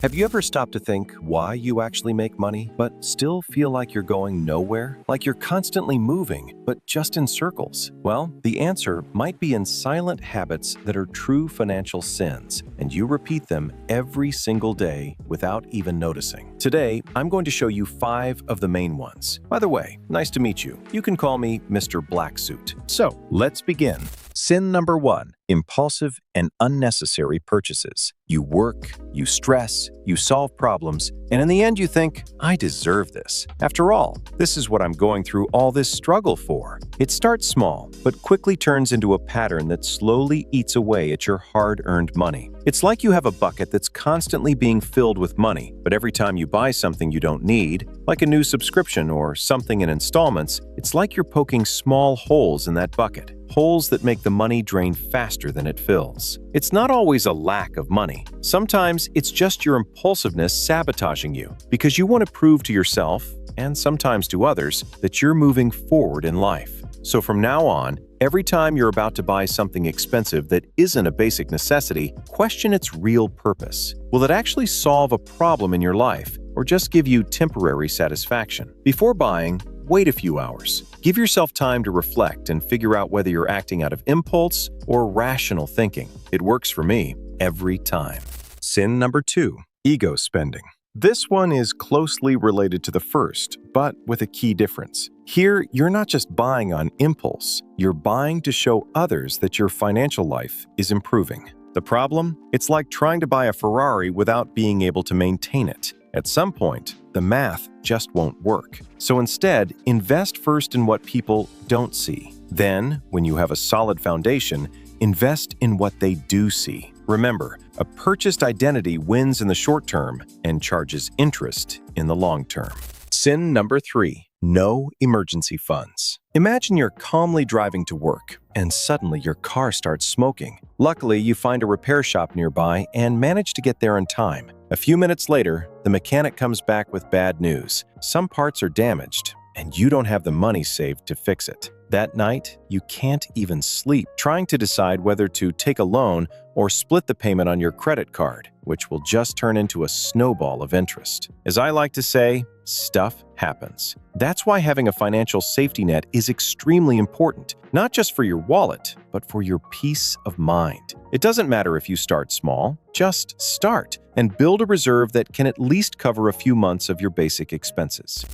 Have you ever stopped to think why you actually make money, but still feel like you're going nowhere? Like you're constantly moving, but just in circles? Well, the answer might be in silent habits that are true financial sins, and you repeat them every single day without even noticing. Today, I'm going to show you 5 of the main ones. By the way, nice to meet you. You can call me Mr. Black Suit. So, let's begin. Sin number 1, impulsive and unnecessary purchases. You work, you stress, you solve problems, and in the end you think, I deserve this. After all, this is what I'm going through all this struggle for. It starts small, but quickly turns into a pattern that slowly eats away at your hard-earned money. It's like you have a bucket that's constantly being filled with money, but every time you buy something you don't need, like a new subscription or something in installments, it's like you're poking small holes in that bucket. Holes that make the money drain faster than it fills. It's not always a lack of money. Sometimes it's just your impulsiveness sabotaging you because you want to prove to yourself, and sometimes to others, that you're moving forward in life. So from now on, every time you're about to buy something expensive that isn't a basic necessity, question its real purpose. Will it actually solve a problem in your life or just give you temporary satisfaction? Before buying, wait a few hours. Give yourself time to reflect and figure out whether you're acting out of impulse or rational thinking. It works for me every time. Sin number 2, ego spending. This one is closely related to the first, but with a key difference. Here, you're not just buying on impulse, you're buying to show others that your financial life is improving. The problem? It's like trying to buy a Ferrari without being able to maintain it. At some point, the math just won't work. So instead, invest first in what people don't see. Then, when you have a solid foundation, invest in what they do see. Remember, a purchased identity wins in the short term and charges interest in the long term. Sin number 3, no emergency funds. Imagine you're calmly driving to work and suddenly your car starts smoking. Luckily, you find a repair shop nearby and manage to get there in time. A few minutes later, the mechanic comes back with bad news. Some parts are damaged, and you don't have the money saved to fix it. That night, you can't even sleep, trying to decide whether to take a loan or split the payment on your credit card, which will just turn into a snowball of interest. As I like to say, stuff happens. That's why having a financial safety net is extremely important, not just for your wallet, but for your peace of mind. It doesn't matter if you start small, just start and build a reserve that can at least cover a few months of your basic expenses.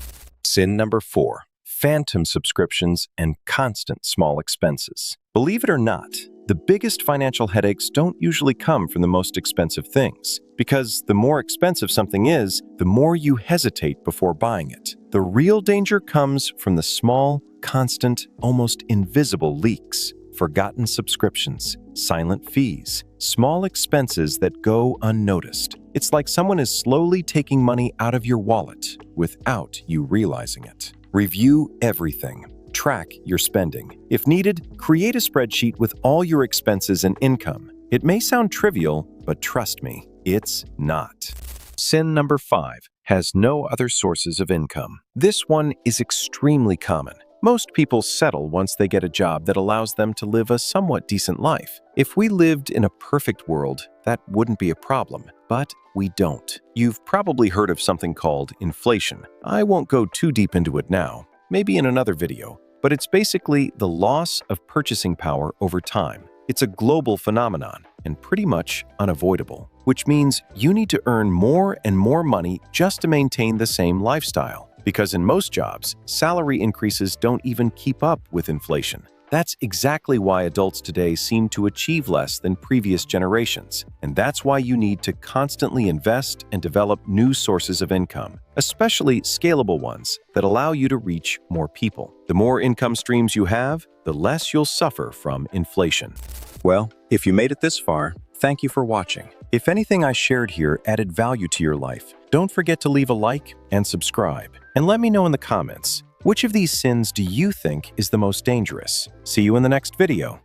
Sin number 4, phantom subscriptions and constant small expenses. Believe it or not, the biggest financial headaches don't usually come from the most expensive things, because the more expensive something is, the more you hesitate before buying it. The real danger comes from the small, constant, almost invisible leaks, forgotten subscriptions, silent fees, small expenses that go unnoticed. It's like someone is slowly taking money out of your wallet without you realizing it. Review everything. Track your spending. If needed, create a spreadsheet with all your expenses and income. It may sound trivial, but trust me, it's not. Sin number 5, has no other sources of income. This one is extremely common. Most people settle once they get a job that allows them to live a somewhat decent life. If we lived in a perfect world, that wouldn't be a problem, but we don't. You've probably heard of something called inflation. I won't go too deep into it now, maybe in another video, but it's basically the loss of purchasing power over time. It's a global phenomenon and pretty much unavoidable, which means you need to earn more and more money just to maintain the same lifestyle. Because in most jobs, salary increases don't even keep up with inflation. That's exactly why adults today seem to achieve less than previous generations. And that's why you need to constantly invest and develop new sources of income, especially scalable ones that allow you to reach more people. The more income streams you have, the less you'll suffer from inflation. Well, if you made it this far, thank you for watching. If anything I shared here added value to your life, don't forget to leave a like and subscribe. And let me know in the comments, which of these sins do you think is the most dangerous? See you in the next video.